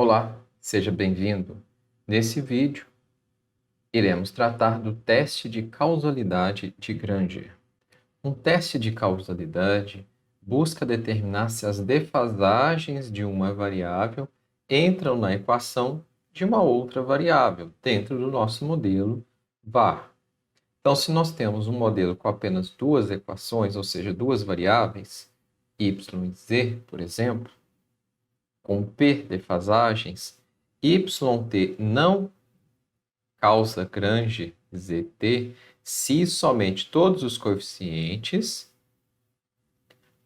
Olá, seja bem-vindo. Nesse vídeo, iremos tratar do teste de causalidade de Granger. Um teste de causalidade busca determinar se as defasagens de uma variável entram na equação de uma outra variável dentro do nosso modelo VAR. Então, se nós temos um modelo com apenas duas equações, ou seja, duas variáveis, y e z, por exemplo, com P defasagens, YT não causa Granger ZT se somente todos os coeficientes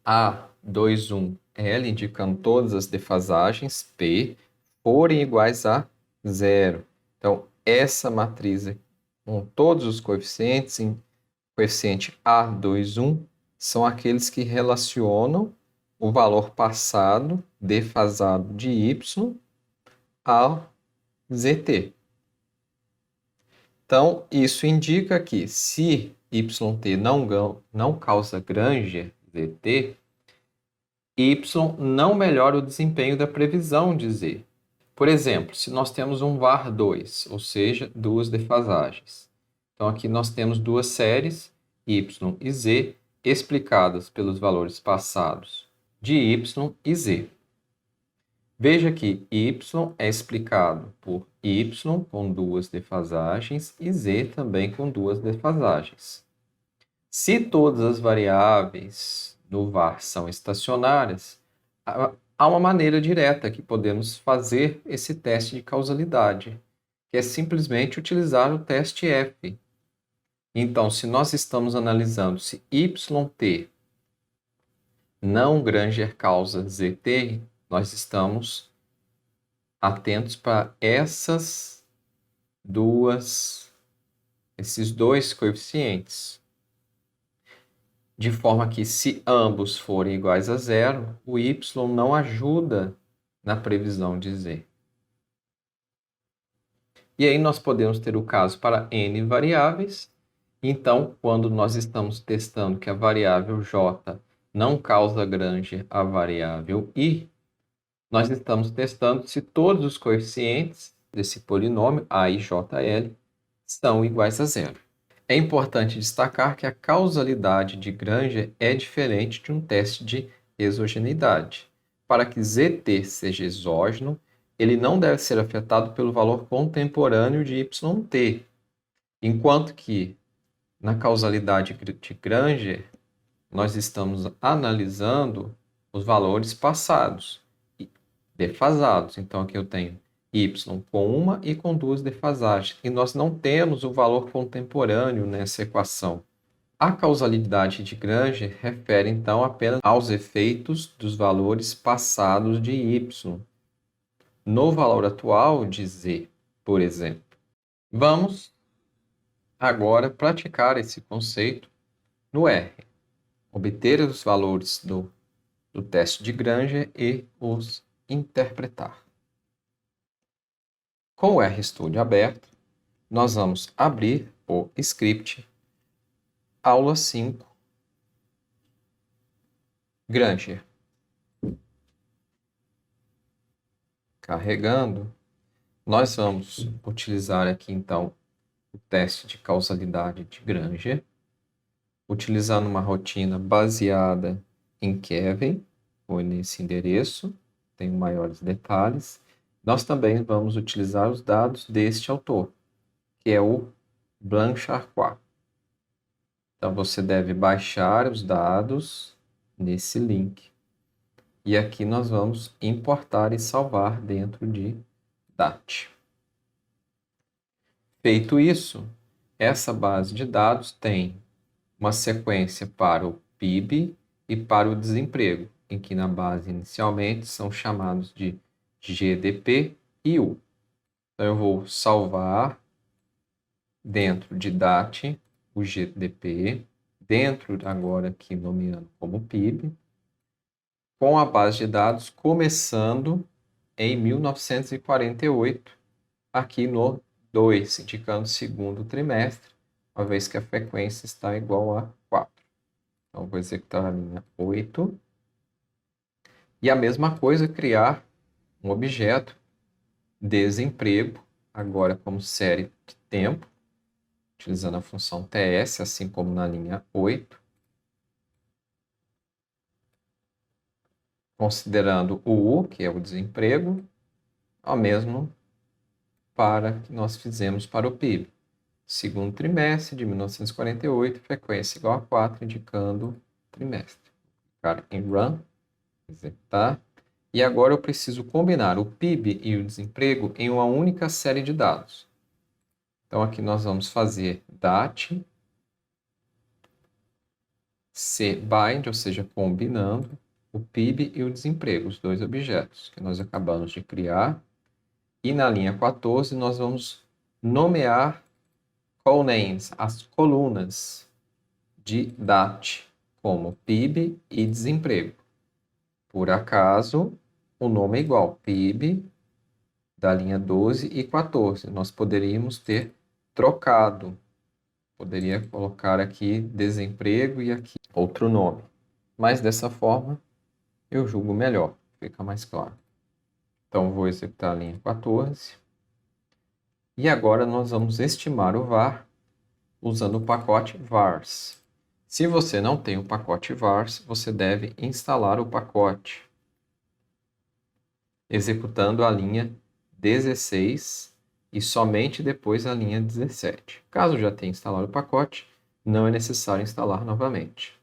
A, 2, 1, L, indicando todas as defasagens P, forem iguais a zero. Então, essa matriz com todos os coeficientes, em coeficiente A, 2, 1, são aqueles que relacionam o valor passado defasado de Y ao ZT. Então, isso indica que se YT não causa Granger ZT, Y não melhora o desempenho da previsão de Z. Por exemplo, se nós temos um VAR 2, ou seja, duas defasagens. Então, aqui nós temos duas séries, Y e Z, explicadas pelos valores passados de Y e Z. Veja que y é explicado por y com duas defasagens e z também com duas defasagens. Se todas as variáveis no VAR são estacionárias, há uma maneira direta que podemos fazer esse teste de causalidade, que é simplesmente utilizar o teste F. Então, se nós estamos analisando se YT não Granger causa ZT, nós estamos atentos para esses dois coeficientes. De forma que, se ambos forem iguais a zero, o y não ajuda na previsão de z. E aí nós podemos ter o caso para n variáveis. Então, quando nós estamos testando que a variável j não causa Granger à variável i, nós estamos testando se todos os coeficientes desse polinômio, a e jl, são iguais a zero. É importante destacar que a causalidade de Granger é diferente de um teste de exogeneidade. Para que ZT seja exógeno, ele não deve ser afetado pelo valor contemporâneo de YT, enquanto que na causalidade de Granger, nós estamos analisando os valores passados, defasados. Então, aqui eu tenho y com uma e com duas defasagens. E nós não temos o valor contemporâneo nessa equação. A causalidade de Granger refere, então, apenas aos efeitos dos valores passados de y no valor atual de z, por exemplo. Vamos agora praticar esse conceito no R. Obter os valores do teste de Granger e os interpretar. Com o RStudio aberto, nós vamos abrir o script aula 5 Granger. Carregando, nós vamos utilizar aqui então o teste de causalidade de Granger, utilizando uma rotina baseada em Kevin, ou nesse endereço, tem maiores detalhes. Nós também vamos utilizar os dados deste autor, que é o Blanchard. Então, você deve baixar os dados nesse link. E aqui nós vamos importar e salvar dentro de DAT. Feito isso, essa base de dados tem uma sequência para o PIB e para o desemprego, em que na base inicialmente são chamados de GDP e U. Então, eu vou salvar dentro de DAT o GDP, dentro agora aqui nomeando como PIB, com a base de dados começando em 1948, aqui no 2, indicando segundo trimestre, uma vez que a frequência está igual a 4. Então, vou executar a linha 8. E a mesma coisa, criar um objeto desemprego, agora como série de tempo, utilizando a função TS, assim como na linha 8. Considerando o U, que é o desemprego, ao mesmo para que nós fizemos para o PIB. Segundo trimestre de 1948, frequência igual a 4, indicando trimestre. Clicar em Run, executar. E agora eu preciso combinar o PIB e o desemprego em uma única série de dados. Então aqui nós vamos fazer DAT, cbind, ou seja, combinando o PIB e o desemprego, os dois objetos que nós acabamos de criar. E na linha 14 nós vamos nomear call names, as colunas de DAT, como PIB e desemprego. Por acaso, o nome é igual, PIB da linha 12 e 14. Nós poderíamos ter trocado. Poderia colocar aqui desemprego e aqui outro nome. Mas dessa forma, eu julgo melhor, fica mais claro. Então, vou executar a linha 14. E agora nós vamos estimar o var usando o pacote vars. Se você não tem o pacote vars, você deve instalar o pacote, executando a linha 16 e somente depois a linha 17. Caso já tenha instalado o pacote, não é necessário instalar novamente.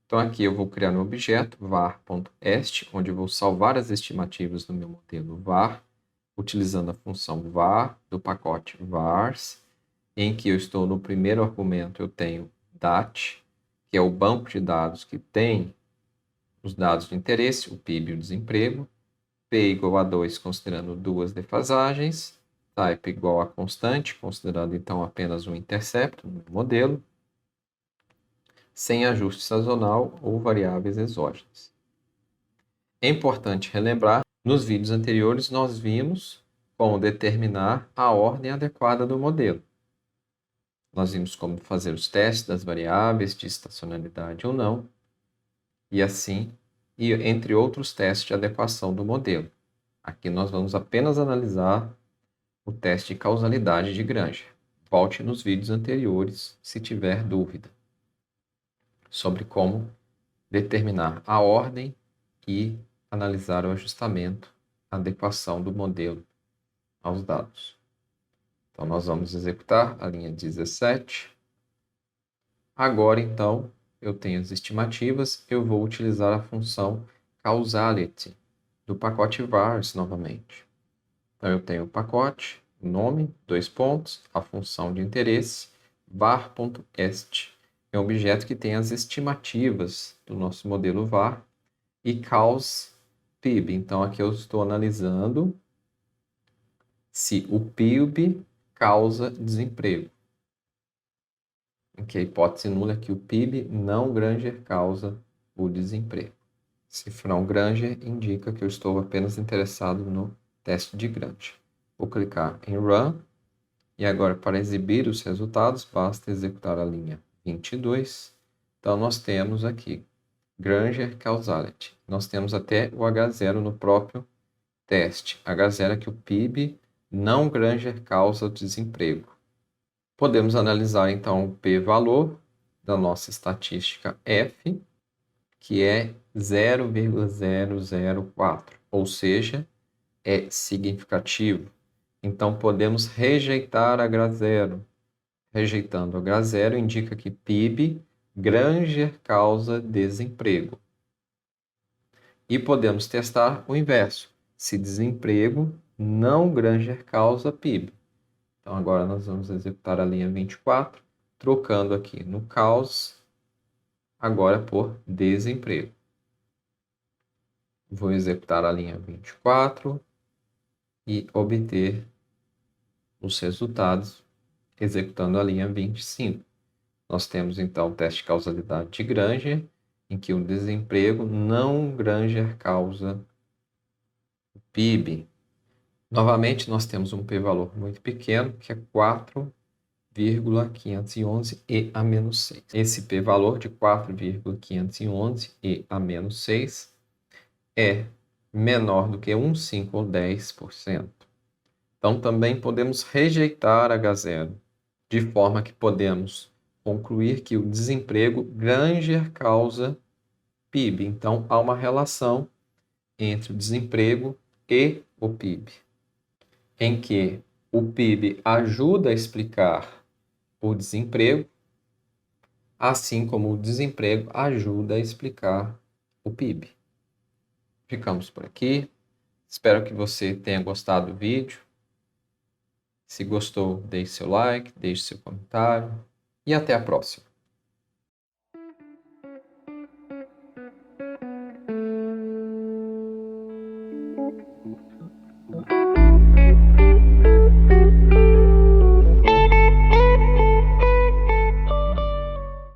Então aqui eu vou criar um objeto var.est, onde eu vou salvar as estimativas do meu modelo var, utilizando a função var do pacote vars, em que eu estou no primeiro argumento, eu tenho DAT, que é o banco de dados que tem os dados de interesse, o PIB e o desemprego, P igual a 2, considerando duas defasagens, type igual a constante, considerando então apenas um intercepto no modelo, sem ajuste sazonal ou variáveis exógenas. É importante relembrar, nos vídeos anteriores nós vimos como determinar a ordem adequada do modelo. Nós vimos como fazer os testes das variáveis de estacionalidade ou não, e assim, e entre outros testes de adequação do modelo. Aqui nós vamos apenas analisar o teste de causalidade de Granger. Volte nos vídeos anteriores se tiver dúvida sobre como determinar a ordem e analisar o ajustamento, a adequação do modelo aos dados. Então, nós vamos executar a linha 17. Agora, então, eu tenho as estimativas, eu vou utilizar a função causality do pacote vars novamente. Então, eu tenho o pacote, o nome, dois pontos, a função de interesse, var.est. É um objeto que tem as estimativas do nosso modelo var e caus.pib. Então, aqui eu estou analisando se o PIB causa desemprego. Que a hipótese nula é que o PIB não Granger causa o desemprego. Cifrão Granger indica que eu estou apenas interessado no teste de Granger. Vou clicar em Run. E agora, para exibir os resultados, basta executar a linha 22. Então, nós temos aqui Granger Causality. Nós temos até o H0 no próprio teste. H0 é que o PIB não Granger causa o desemprego. Podemos analisar, então, o p-valor da nossa estatística F, que é 0,004, ou seja, é significativo. Então, podemos rejeitar H0. Rejeitando H0 indica que PIB Granger causa desemprego. E podemos testar o inverso, se desemprego não Granger causa PIB. Então, agora nós vamos executar a linha 24, trocando aqui no caus, agora por desemprego. Vou executar a linha 24 e obter os resultados executando a linha 25. Nós temos, então, o teste de causalidade de Granger, em que o desemprego não Granger causa o PIB. Novamente, nós temos um p-valor muito pequeno, que é 4,511 e a menos 6. Esse p-valor de 4,511 e a menos 6 é menor do que 1, 5 ou 10%. Então, também podemos rejeitar H0, de forma que podemos concluir que o desemprego Granger causa PIB. Então, há uma relação entre o desemprego e o PIB, em que o PIB ajuda a explicar o desemprego, assim como o desemprego ajuda a explicar o PIB. Ficamos por aqui. Espero que você tenha gostado do vídeo. Se gostou, deixe seu like, deixe seu comentário e até a próxima.